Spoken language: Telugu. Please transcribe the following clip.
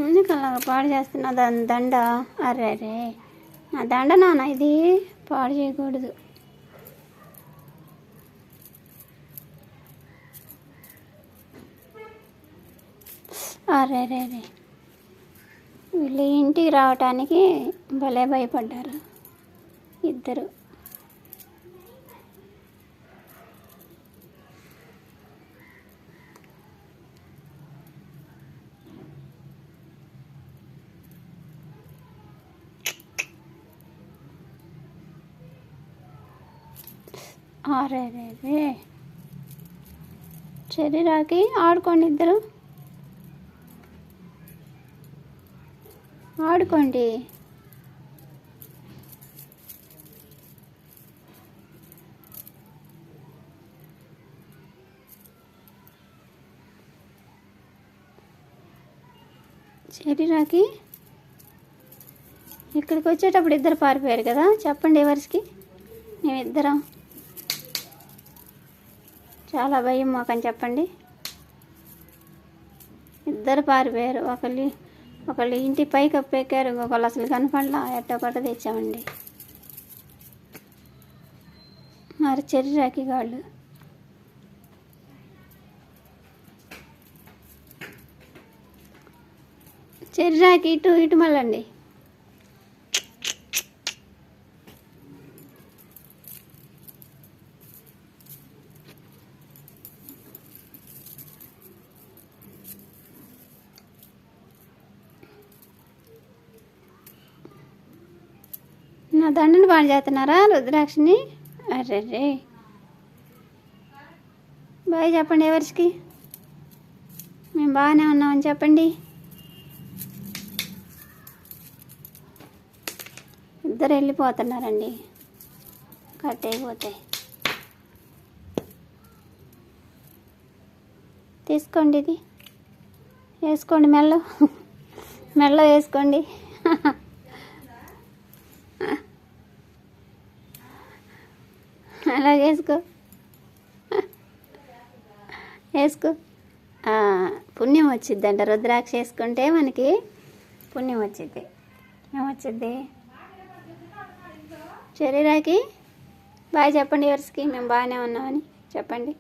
ఎందుకు అలాగ పాడు చేస్తున్నా దాని దండ? అరే అరే, నా దండ నాన్న, ఇది పాడు చేయకూడదు. అరే అరే అరే, వీళ్ళు ఇంటికి రావటానికి భలే భయపడ్డారు ఇద్దరు. అరే రే రే, శరీరాకి ఆడుకోండి ఇద్దరు, ఆడుకోండి. శరీరాకి ఇక్కడికి వచ్చేటప్పుడు ఇద్దరు పారిపోయారు కదా, చెప్పండి ఎవరికి? మేమిద్దరం చాలా భయం మాకని చెప్పండి. ఇద్దరు పారిపోయారు, ఒకళ్ళు ఇంటి పైకి అప్పెక్కారు, ఇంకొకళ్ళు అసలు కనపడలా. ఎట్టొకట తెచ్చామండి. మరి చెర్రాకి గాళ్ళు చెర్రాకి ఇటు ఇటు మళ్ళండి. నా దండని పాడు చేస్తున్నారా రుద్రాక్షని? అర్రే, బాయ్ చెప్పండి ఎవరికి? మేము బాగానే ఉన్నామని చెప్పండి. ఇద్దరు వెళ్ళిపోతున్నారండి, కట్ అయిపోతాయి. తీసుకోండి, ఇది వేసుకోండి, మెల్ల వేసుకోండి. అలా వేసుకో. పుణ్యం వచ్చిద్దంట రుద్రాక్ష వేసుకుంటే, మనకి పుణ్యం వచ్చిద్ది. ఏమొచ్చిద్ది? శరీరాకి బాయ్ చెప్పండి ఎవరికి? మేము బాగానే ఉన్నామని చెప్పండి.